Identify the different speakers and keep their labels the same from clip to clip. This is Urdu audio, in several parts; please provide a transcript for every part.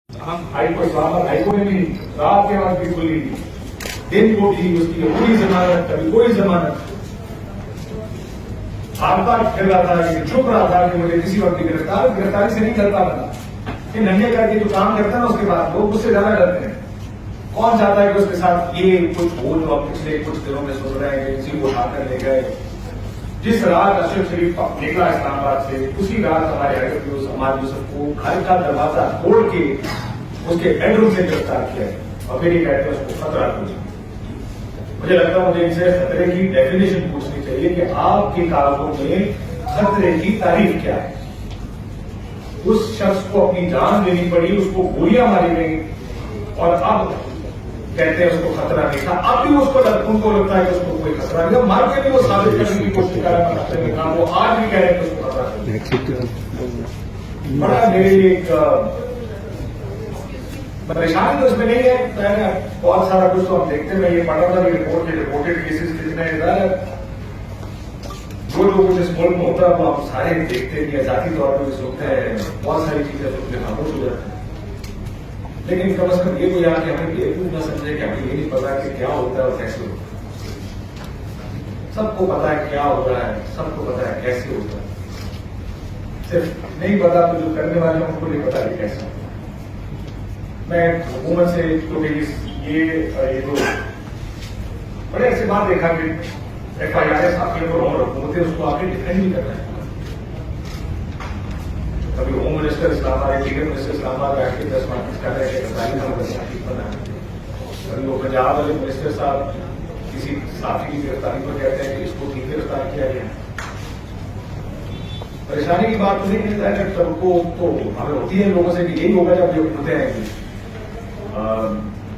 Speaker 1: ہم ہائی کورٹ ہائی کورٹ میں نہیں، رات کے بعد بھی کھلی تھی، دن کو بھی اس کی پوری ضمانت، کبھی کوئی ضمانت. آتا پھر رہا تھا کہ چھپ رہا تھا کہ مجھے کسی وقت گرفتاری سے نہیں ڈرتا بنا کہ ننھے کر کے جو کام کرتا ہے نا اس کے بعد لوگ اس سے زیادہ ڈرتے ہیں. کون چاہتا ہے کہ اس کے ساتھ یہ کچھ ہو جو اب پچھلے کچھ دنوں میں سن رہے ہیں کہ کسی کو اٹھا کر لے گئے. جس رات اشرف شریف نکلا اسلام آباد سے اسی رات ہمارے حضرت عمار یوسف کو گھر کا دروازہ توڑ کے اس کے بیڈ روم سے گرفتار کیا ہے اور پھر یہ کہتے ہیں اس کو خطرہ کچھ. مجھے لگتا ہے مجھے ان سے خطرے کی ڈیفینیشن پوچھنی چاہیے کہ آپ کے کاغذوں میں خطرے کی تعریف کیا ہے. اس شخص کو اپنی جان دینی پڑی، اس کو گولیاں ماری گئی اور اب کہتے ہیں اس کو خطرہ نہیں تھا. اب بھی اس کو ان کو لگتا ہے کہ اس کو کوئی خطرہ نہیں تھا. مار کے بھی وہ ثابت کرنے کی کوشش کر رہا خطرے میں تھا. وہ آج بھی کہہ رہے ہیں کہ اس کو خطرہ نہیں. بڑا میرے لیے ایک پریشانی تو اس میں نہیں ہے. بہت سارا کچھ تو ہم دیکھتے ہیں. میں یہ پڑھ رہا تھا کہ رپورٹڈ کیسز کتنے جو کچھ اس ملک میں ہوتا ہے وہ آپ سارے دیکھتے ہیں. ذاتی طور پر سنتے ہیں بہت ساری چیزیں خاموش ہو جاتی ہیں. لیکن کم از کم یہ کوئی آ کہ ہمیں بیوقوف نہ سمجھے کہ ہمیں یہ نہیں پتا کہ کیا ہوتا ہے اور کیسے ہوتا ہے. سب کو پتا ہے کیا ہو رہا ہے، سب کو پتا ہے کیسے ہوتا ہے. صرف نہیں پتا تو جو کرنے والے ہیں ان کو نہیں پتا کہ کیسے ہوتا ہے. میں حکومت سے تو یہ تو بڑے ایسے بات دیکھا کہ ایف آئی آر صحافیوں کو روم حکومتیں اس کو آ کے ڈیفینڈ نہیں کر رہے ہیں. کبھی ہوم منسٹر اسلام آباد، دیگر منسٹر اسلام آباد بیٹھ کے 10 مارکس کر رہے ہیں کہ کبھی وہ پنجاب والے منسٹر صاحب کسی صحافی کی گرفتاری پر کہتے ہیں کہ اس کو ٹھیک گرفتار کیا گیا. پریشانی کی بات تو نہیں ہے کہ سب کو تو ہمیں ہوتی ہے لوگوں سے کہ یہی ہوگا جب یہ ہوتے ہیں کہ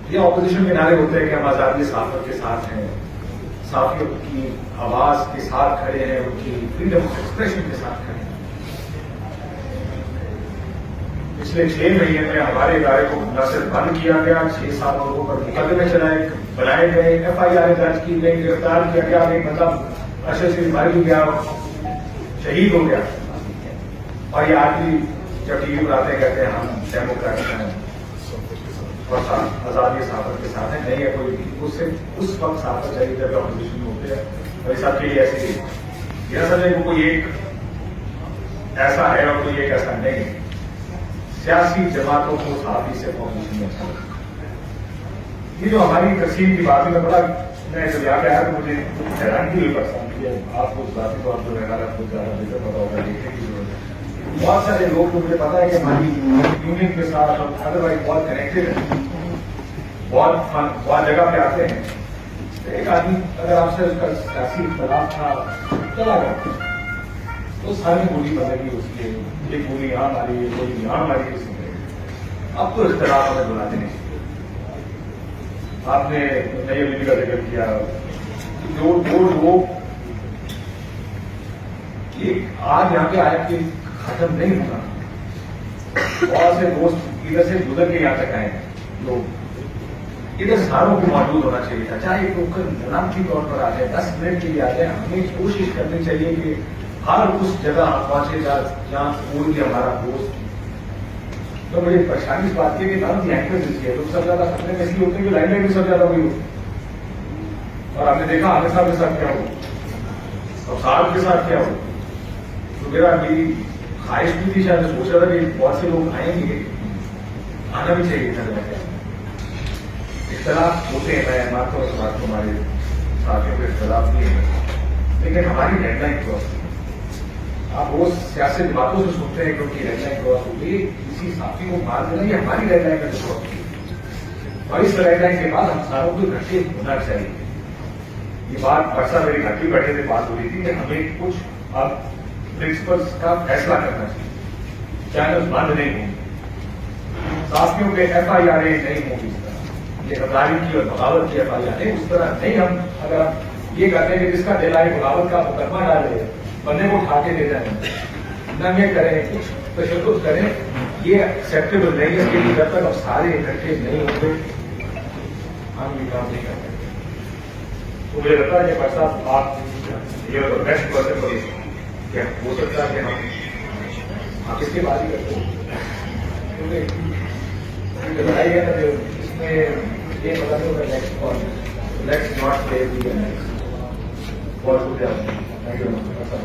Speaker 1: یہ اپوزیشن کے نعرے ہوتے ہیں کہ ہم آزادی صحافت کے ساتھ ہیں، صحافیوں کی آواز کے ساتھ کھڑے ہیں، ان کی فریڈم آف ایکسپریشن کے ساتھ کھڑے ہیں. پچھلے 6 مہینے میں ہمارے ادارے کو نہ صرف بند کیا گیا، 6-7 لوگوں پر مقدمے بنائے گئے، ایف آئی آر درج کی گئی، گرفتار کیا گیا. مطلب اشرف شریف مر بھی گیا، شہید ہو گیا. اور یہ آدمی جب ٹی وی پر آتے کہتے ہیں ہم ڈیموکریٹ ہیں اور آزادی صحافت کے ساتھ ہیں. نہیں ہے کوئی اس سے اس وقت صحافت چاہیے جب اپوزیشن میں ہوتے ہیں. میرے ساتھ کے لیے ایسے ہی یہ سمجھے کہ کوئی ایک ایسا ہے اور کوئی ایک ایسا نہیں ہے. سیاسی جماعتوں کو صحافی سے اپوزیشن میں اچھا لگتا ہے. یہ جو ہماری تقسیم کی بات ہے میں بڑا میں جب یاد آیا تو مجھے حیرانگی ہوئی پرسان کیا. آپ کو ذاتی طور پر میرا کچھ زیادہ بہتر پتا ہوگا دیکھنے کی ضرورت ہے. بہت سارے لوگ کو مجھے پتا ہے کہ ہماری یونین کے ساتھ ادر وائز بہت کنیکٹڈ ہیں، بہت جگہ پہ آتے ہیں. ایک آدمی اگر آپ سے اس کا سیاسی اختلاف تھا چلا گیا تو ساری بولی بدلے گی اس کے ایک بولی یہاں ماری ہے، کوئی یہاں ماری کسی نے. اب تو اختلاف ہمیں بناتے نہیں. آپ نے نئی امید کا ذکر کیا، جو لوگ آج یہاں پہ آئے کہ ختم نہیں ہوتا. بہت سے دوست ادھر سے گزر کے یہاں تک آئے ہیں. لوگ ادھر ساروں کو موجود ہونا چاہیے تھا، چاہے نظام طور پر آ جائے، 10 منٹ کے لیے آ جائے. ہمیں کوشش کرنی چاہیے کہ ہر اس جگہ پہنچے جہاں پور بھی ہمارا دوست. تو مجھے پریشانی اس بات کی کہ لینگویج ہے لوگ سب زیادہ خطرے میں ایسی ہوتے ہیں کہ لائن لائن بھی سب زیادہ ہوئی ہوتی. اور ہم نے دیکھا عامر صاحب کے ساتھ کیا ہو اور صاحب کے ساتھ کیا ہو. تو میری خواہش بھی تھی، شاید سوچ رہا تھا کہ بہت سے لوگ آئیں گے، آنا بھی چاہیے تھا. اختلاف ہوتے ہیں، میں مانتا ہوں اس بات کو، ہمارے ساتھیوں کے اختلاف نہیں ہے، لیکن ہماری ڈیڈ لائن کراس ہوئی. آپ روز سیاسی باتوں سے سنتے ہیں کیونکہ ڈیڈ لائن کراس ہو گئی، کسی ساتھی کو مار دینا یہ ہماری ڈیڈ لائن کا کراس ہوگی. اور اس ڈیڈ لائن کے بعد ہم ساروں کو اکٹھے ہونا چاہیے. یہ بات برسا میرے گھر بھی بیٹھے تھے، بات ہو رہی تھی کہ ہمیں کچھ اب پرنسپلس کا فیصلہ کرنا چاہیے. چینل بند نہیں ہوں گے، صحافیوں کے ایف آئی آر نہیں ہوں گی. یہ غداری کی اور بغاوت کی ایف آئی آر اس طرح نہیں. ہم اگر یہ کہتے ہیں کہ جس کا دل آئے بغاوت کا مقدمہ ڈالے، بندے کو اٹھا کے دے جائیں، ننگے کریں، کچھ تشدد کریں، یہ ایکسیپٹیبل نہیں ہے. کہ جب تک ہم سارے اکٹھے نہیں ہوں گے ہم یہ کام نہیں کرتے. تو مجھے لگتا ہے کہ برسات آپ یہ بیسٹ پرسن کو کیا ہو سکتا ہے کہ ہم اس کے بعد ہی کرتے ہیں. بتائی ہے نا جو اس میں یہ پتا نہیں ہوگا next call let's not play the next بہت شکریہ. Thank you.